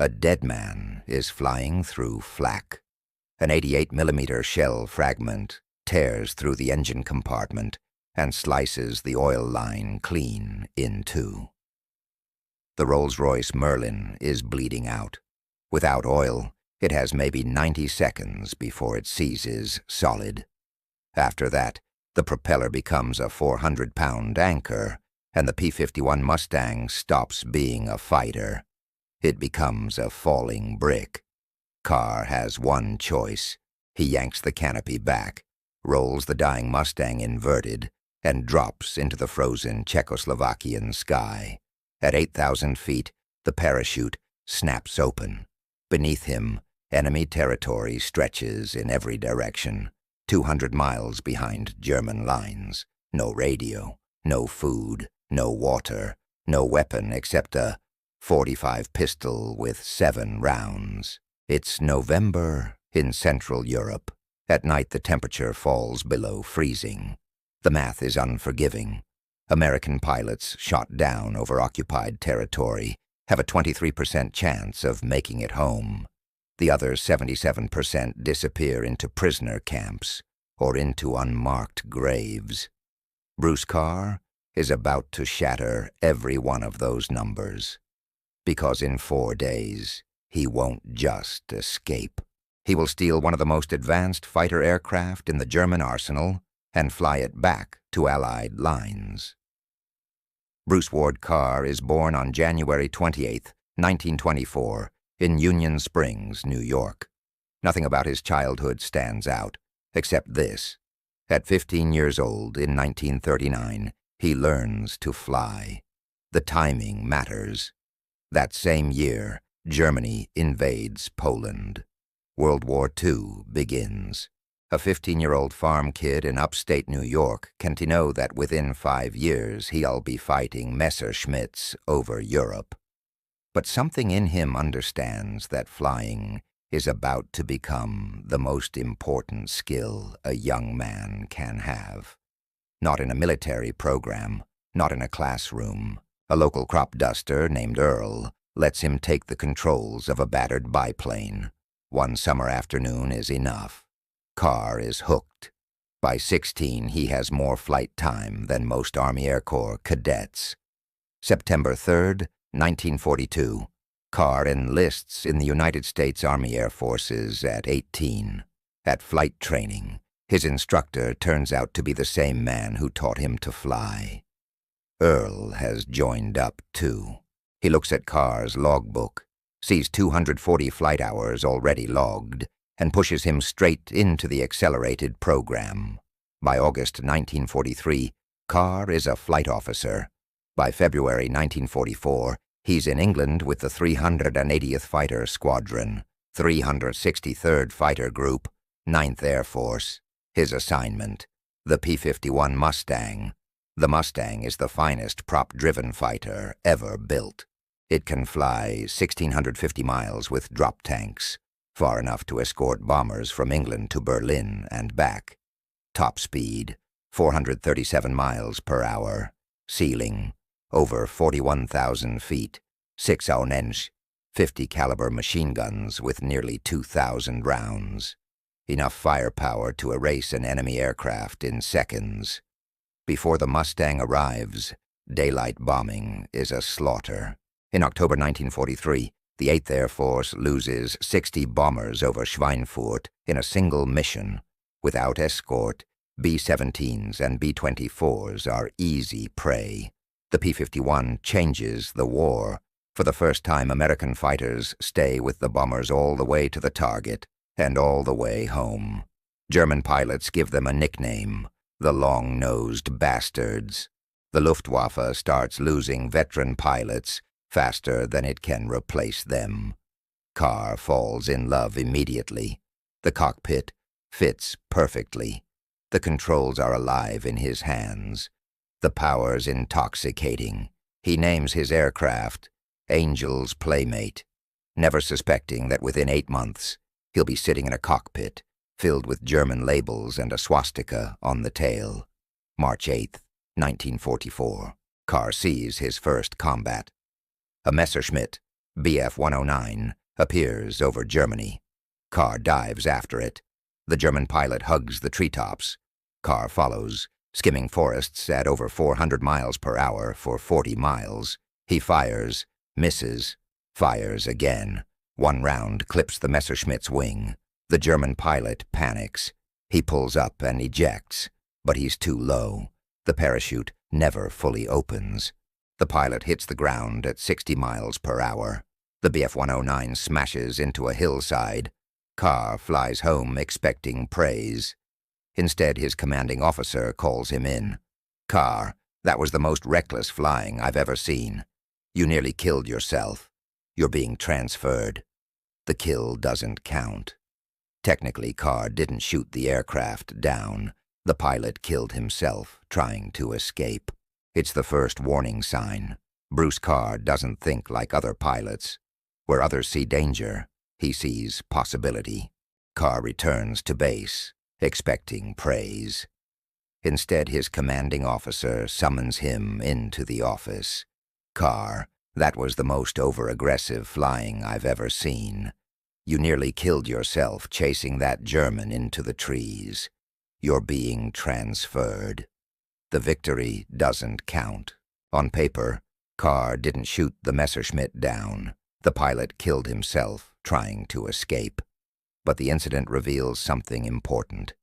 A dead man is flying through flak. An 88mm shell fragment tears through the engine compartment and slices the oil line clean in two. The Rolls-Royce Merlin is bleeding out. Without oil, it has maybe 90 seconds before it seizes solid. After that, the propeller becomes a 400-pound anchor, and the P-51 Mustang stops being a fighter. It becomes a falling brick. Carr has one choice. He yanks the canopy back, rolls the dying Mustang inverted, and drops into the frozen Czechoslovakian sky. At 8,000 feet, the parachute snaps open. Beneath him, enemy territory stretches in every direction, 200 miles behind German lines. No radio, no food, no water, no weapon except a .45 pistol with 7 rounds. It's November in Central Europe. At night, the temperature falls below freezing. The math is unforgiving. American pilots shot down over occupied territory have a 23% chance of making it home. The other 77% disappear into prisoner camps or into unmarked graves. Bruce Carr is about to shatter every one of those numbers, because in 4 days, he won't just escape. He will steal one of the most advanced fighter aircraft in the German arsenal and fly it back to Allied lines. Bruce Ward Carr is born on January 28, 1924, in Union Springs, New York. Nothing about his childhood stands out, except this. At 15 years old, in 1939, he learns to fly. The timing matters. That same year, Germany invades Poland. World War II begins. A 15-year-old farm kid in upstate New York can know that within 5 years he'll be fighting Messerschmitts over Europe. But something in him understands that flying is about to become the most important skill a young man can have. Not in a military program, not in a classroom. A local crop duster named Earl lets him take the controls of a battered biplane. One summer afternoon is enough. Carr is hooked. By 16, he has more flight time than most Army Air Corps cadets. September 3rd, 1942, Carr enlists in the United States Army Air Forces at 18. At flight training, his instructor turns out to be the same man who taught him to fly. Earl has joined up, too. He looks at Carr's logbook, sees 240 flight hours already logged, and pushes him straight into the accelerated program. By August 1943, Carr is a flight officer. By February 1944, he's in England with the 380th Fighter Squadron, 363rd Fighter Group, 9th Air Force. His assignment, the P-51 Mustang. The Mustang is the finest prop-driven fighter ever built. It can fly 1,650 miles with drop tanks, far enough to escort bombers from England to Berlin and back. Top speed, 437 miles per hour. Ceiling, over 41,000 feet. 6-inch, 50 caliber machine guns with nearly 2,000 rounds. Enough firepower to erase an enemy aircraft in seconds. Before the Mustang arrives, daylight bombing is a slaughter. In October 1943, the 8th Air Force loses 60 bombers over Schweinfurt in a single mission. Without escort, B-17s and B-24s are easy prey. The P-51 changes the war. For the first time, American fighters stay with the bombers all the way to the target and all the way home. German pilots give them a nickname, the long-nosed bastards. The Luftwaffe starts losing veteran pilots faster than it can replace them. Carr falls in love immediately. The cockpit fits perfectly. The controls are alive in his hands. The power's intoxicating. He names his aircraft Angel's Playmate, never suspecting that within 8 months he'll be sitting in a cockpit filled with German labels and a swastika on the tail. March 8, 1944. Carr sees his first combat. A Messerschmitt, Bf-109 appears over Germany. Carr dives after it. The German pilot hugs the treetops. Carr follows, skimming forests at over 400 miles per hour for 40 miles. He fires, misses, fires again. One round clips the Messerschmitt's wing. The German pilot panics. He pulls up and ejects, but he's too low. The parachute never fully opens. The pilot hits the ground at 60 miles per hour. The Bf-109 smashes into a hillside. Carr flies home expecting praise. Instead, his commanding officer calls him in. "Carr, that was the most reckless flying I've ever seen. You nearly killed yourself. You're being transferred." The kill doesn't count. Technically, Carr didn't shoot the aircraft down. The pilot killed himself trying to escape. It's the first warning sign. Bruce Carr doesn't think like other pilots. Where others see danger, he sees possibility. Carr returns to base, expecting praise. Instead, his commanding officer summons him into the office. "Carr, that was the most over-aggressive flying I've ever seen. You nearly killed yourself chasing that German into the trees. You're being transferred." The victory doesn't count. On paper, Carr didn't shoot the Messerschmitt down. The pilot killed himself trying to escape. But the incident reveals something important.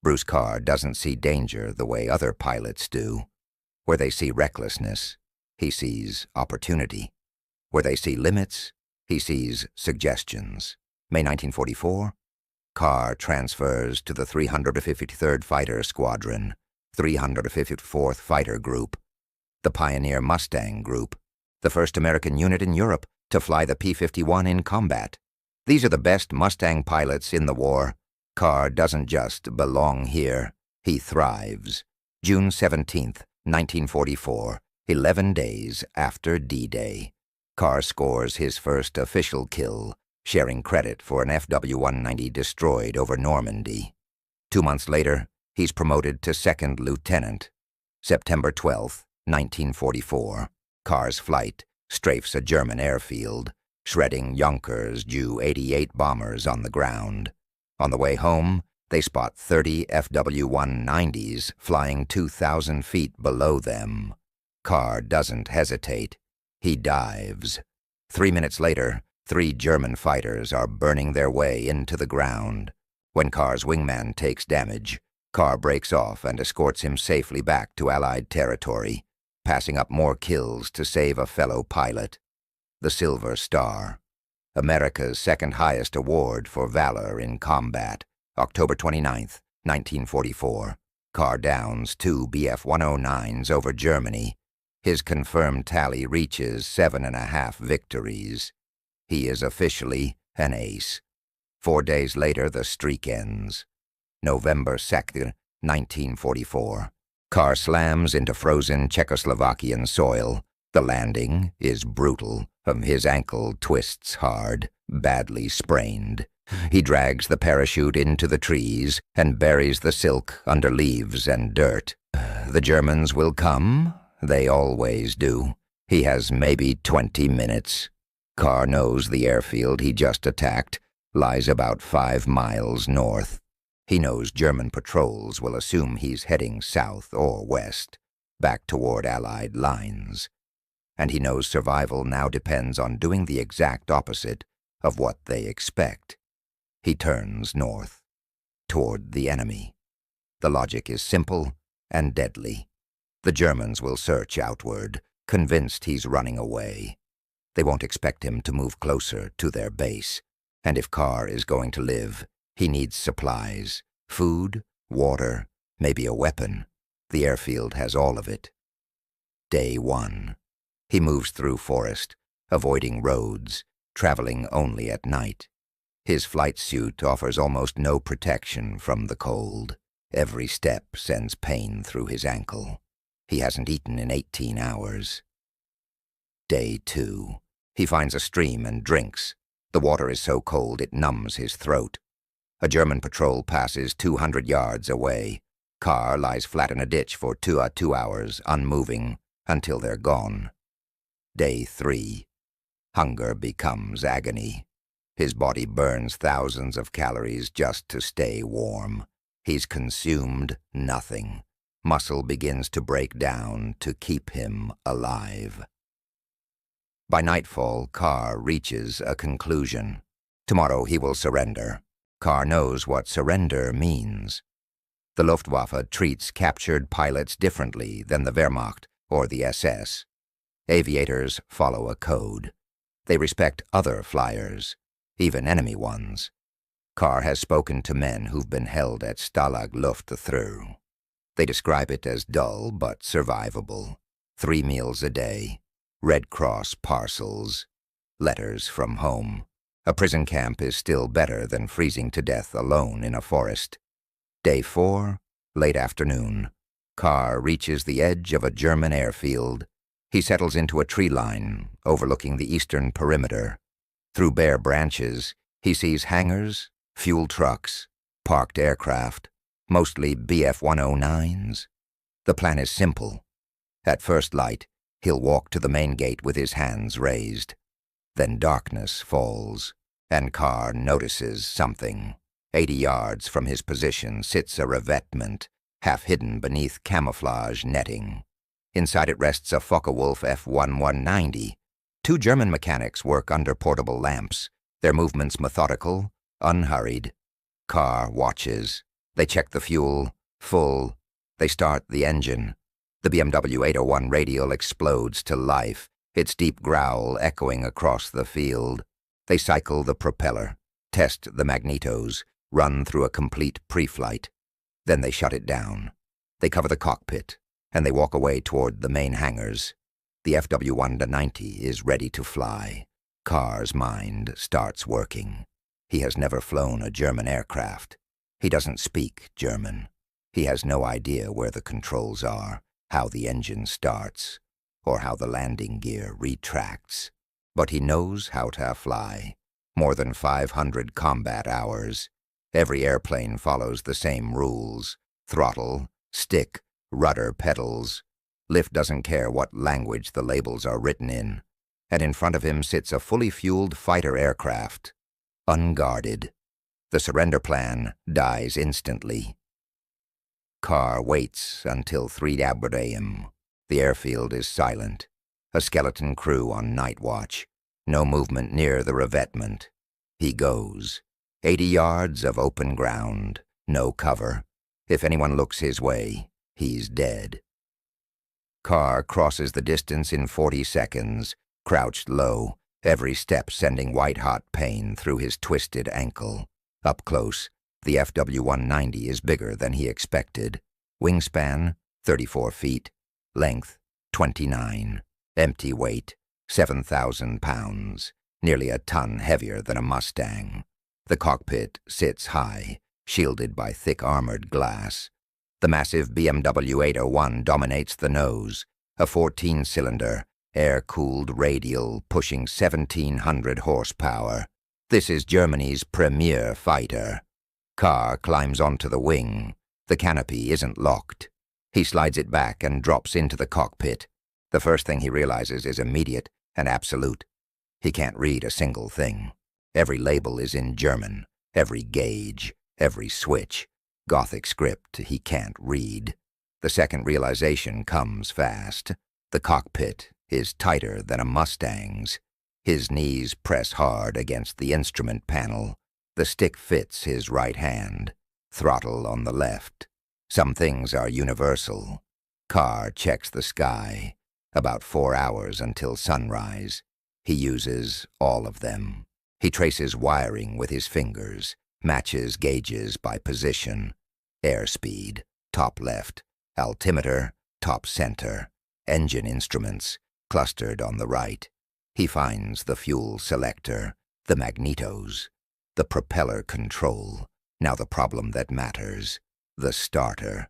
Bruce Carr doesn't see danger the way other pilots do. Where they see recklessness, he sees opportunity. Where they see limits, he sees suggestions. May 1944, Carr transfers to the 353rd Fighter Squadron, 354th Fighter Group, the Pioneer Mustang Group, the first American unit in Europe to fly the P-51 in combat. These are the best Mustang pilots in the war. Carr doesn't just belong here, he thrives. June 17th, 1944, 11 days after D-Day. Carr scores his first official kill, sharing credit for an FW-190 destroyed over Normandy. 2 months later, he's promoted to second lieutenant. September 12th, 1944. Carr's flight strafes a German airfield, shredding Junkers Ju-88 bombers on the ground. On the way home, they spot 30 FW-190s flying 2,000 feet below them. Carr doesn't hesitate. He dives. 3 minutes later, 3 German fighters are burning their way into the ground. When Carr's wingman takes damage, Carr breaks off and escorts him safely back to Allied territory, passing up more kills to save a fellow pilot. The Silver Star, America's second highest award for valor in combat. October 29th, 1944. Carr downs 2 Bf-109s over Germany. His confirmed tally reaches 7.5 victories. He is officially an ace. 4 days later, the streak ends. November 2nd, 1944. Carr slams into frozen Czechoslovakian soil. The landing is brutal. His ankle twists hard, badly sprained. He drags the parachute into the trees and buries the silk under leaves and dirt. The Germans will come. They always do. He has maybe 20 minutes. Carr knows the airfield he just attacked lies about 5 miles north. He knows German patrols will assume he's heading south or west, back toward Allied lines. And he knows survival now depends on doing the exact opposite of what they expect. He turns north, toward the enemy. The logic is simple and deadly. The Germans will search outward, convinced he's running away. They won't expect him to move closer to their base. And if Carr is going to live, he needs supplies, food, water, maybe a weapon. The airfield has all of it. Day 1. He moves through forest, avoiding roads, traveling only at night. His flight suit offers almost no protection from the cold. Every step sends pain through his ankle. He hasn't eaten in 18 hours. Day 2. He finds a stream and drinks. The water is so cold it numbs his throat. A German patrol passes 200 yards away. Carr lies flat in a ditch for 2 hours, unmoving, until they're gone. Day 3. Hunger becomes agony. His body burns thousands of calories just to stay warm. He's consumed nothing. Muscle begins to break down to keep him alive. By nightfall, Carr reaches a conclusion. Tomorrow he will surrender. Carr knows what surrender means. The Luftwaffe treats captured pilots differently than the Wehrmacht or the SS. Aviators follow a code. They respect other flyers, even enemy ones. Carr has spoken to men who've been held at Stalag Luftwaffe. They describe it as dull but survivable. 3 meals a day, Red Cross parcels, letters from home. A prison camp is still better than freezing to death alone in a forest. Day 4, late afternoon. Carr reaches the edge of a German airfield. He settles into a tree line overlooking the eastern perimeter. Through bare branches, he sees hangars, fuel trucks, parked aircraft, mostly Bf-109s. The plan is simple. At first light, he'll walk to the main gate with his hands raised. Then darkness falls, and Carr notices something. 80 yards from his position sits a revetment, half hidden beneath camouflage netting. Inside it rests a Focke-Wulf F-1190. 2 German mechanics work under portable lamps, their movements methodical, unhurried. Carr watches. They check the fuel, full. They start the engine. The BMW 801 radial explodes to life, its deep growl echoing across the field. They cycle the propeller, test the magnetos, run through a complete pre-flight. Then they shut it down. They cover the cockpit, and they walk away toward the main hangars. The FW-190 is ready to fly. Carr's mind starts working. He has never flown a German aircraft. He doesn't speak German. He has no idea where the controls are, how the engine starts, or how the landing gear retracts. But he knows how to fly. More than 500 combat hours. Every airplane follows the same rules. Throttle, stick, rudder pedals. Lift doesn't care what language the labels are written in. And in front of him sits a fully fueled fighter aircraft. Unguarded. The surrender plan dies instantly. Carr waits until 3 a.m. The airfield is silent. A skeleton crew on night watch. No movement near the revetment. He goes. 80 yards of open ground. No cover. If anyone looks his way, he's dead. Carr crosses the distance in 40 seconds, crouched low, every step sending white-hot pain through his twisted ankle. Up close, the FW-190 is bigger than he expected. Wingspan, 34 feet. Length, 29. Empty weight, 7,000 pounds. Nearly a ton heavier than a Mustang. The cockpit sits high, shielded by thick armored glass. The massive BMW 801 dominates the nose, a 14-cylinder, air-cooled radial pushing 1,700 horsepower. This is Germany's premier fighter. Carr climbs onto the wing. The canopy isn't locked. He slides it back and drops into the cockpit. The first thing he realizes is immediate and absolute. He can't read a single thing. Every label is in German, every gauge, every switch. Gothic script he can't read. The second realization comes fast. The cockpit is tighter than a Mustang's. His knees press hard against the instrument panel. The stick fits his right hand. Throttle on the left. Some things are universal. Carr checks the sky. About 4 hours until sunrise. He uses all of them. He traces wiring with his fingers, matches gauges by position. Airspeed, top left. Altimeter, top center. Engine instruments, clustered on the right. He finds the fuel selector, the magnetos, the propeller control. Now the problem that matters, the starter.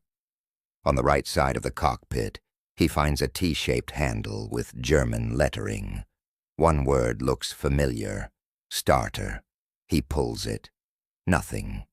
On the right side of the cockpit, he finds a T-shaped handle with German lettering. One word looks familiar, starter. He pulls it. Nothing.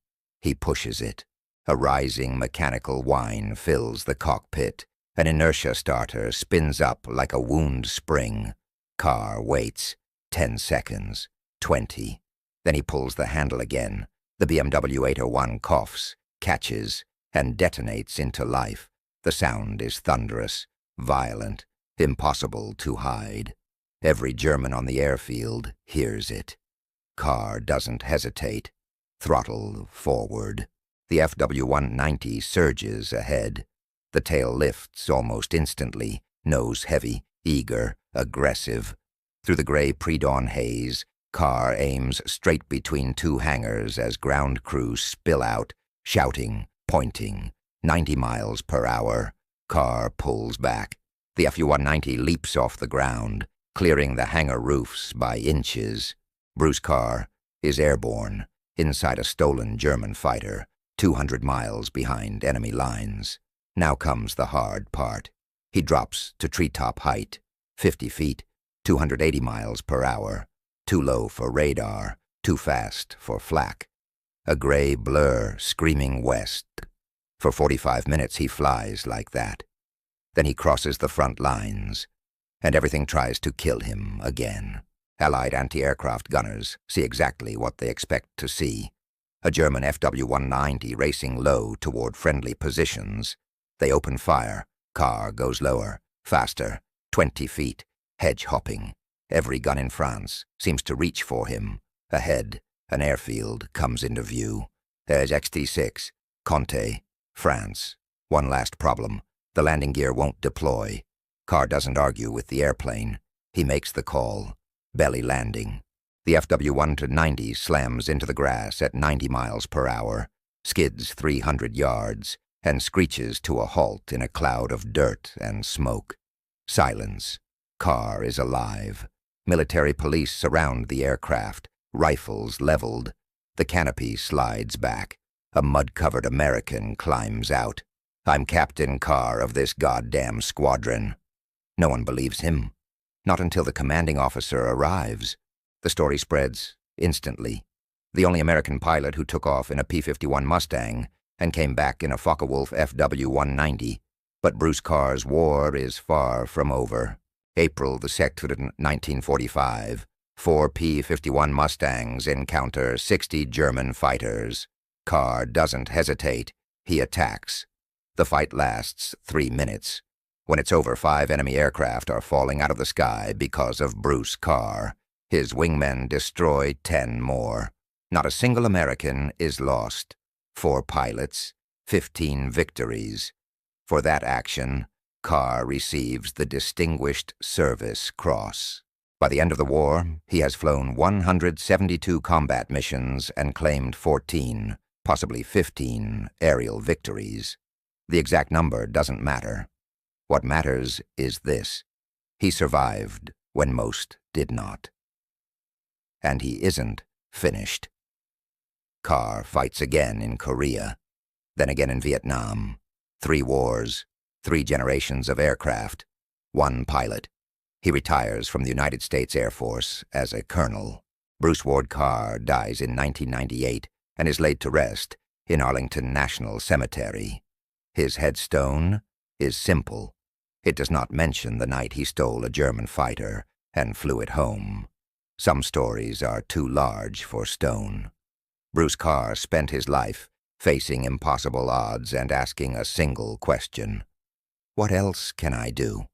He pushes it. A rising mechanical whine fills the cockpit. An inertia starter spins up like a wound spring. Carr waits. 10 seconds. 20. Then he pulls the handle again. The BMW 801 coughs, catches, and detonates into life. The sound is thunderous, violent, impossible to hide. Every German on the airfield hears it. Carr doesn't hesitate. Throttle forward. The Fw-190 surges ahead. The tail lifts almost instantly, nose heavy, eager, aggressive. Through the gray pre-dawn haze, Carr aims straight between two hangars as ground crews spill out, shouting, pointing. 90 miles per hour. Carr pulls back. The Fu-190 leaps off the ground, clearing the hangar roofs by inches. Bruce Carr is airborne, inside a stolen German fighter, 200 miles behind enemy lines. Now comes the hard part. He drops to treetop height, 50 feet, 280 miles per hour. Too low for radar, too fast for flak. A gray blur screaming west. For 45 minutes he flies like that. Then he crosses the front lines, and everything tries to kill him again. Allied anti-aircraft gunners see exactly what they expect to see. A German Fw-190 racing low toward friendly positions. They open fire. Carr goes lower, faster, 20 feet, hedge-hopping. Every gun in France seems to reach for him. Ahead, an airfield comes into view. There's XT-6, Conte, France. One last problem. The landing gear won't deploy. Carr doesn't argue with the airplane. He makes the call. Belly landing. The Fw-190 slams into the grass at 90 miles per hour, skids 300 yards, and screeches to a halt in a cloud of dirt and smoke. Silence. Carr is alive. Military police surround the aircraft, rifles leveled. The canopy slides back. A mud-covered American climbs out. "I'm Captain Carr of this goddamn squadron." No one believes him. Not until the commanding officer arrives. The story spreads instantly. The only American pilot who took off in a P-51 Mustang and came back in a Focke-Wulf Fw-190. But Bruce Carr's war is far from over. April the 2nd, 1945. 4 P-51 Mustangs encounter 60 German fighters. Carr doesn't hesitate. He attacks. The fight lasts 3 minutes. When it's over, 5 enemy aircraft are falling out of the sky because of Bruce Carr. His wingmen destroy 10 more. Not a single American is lost. 4 pilots, 15 victories. For that action, Carr receives the Distinguished Service Cross. By the end of the war, he has flown 172 combat missions and claimed 14, possibly 15, aerial victories. The exact number doesn't matter. What matters is this: he survived when most did not. And he isn't finished. Carr fights again in Korea, then again in Vietnam. 3 wars, 3 generations of aircraft, 1 pilot. He retires from the United States Air Force as a colonel. Bruce Ward Carr dies in 1998 and is laid to rest in Arlington National Cemetery. His headstone is simple. It does not mention the night he stole a German fighter and flew it home. Some stories are too large for stone. Bruce Carr spent his life facing impossible odds and asking a single question: what else can I do?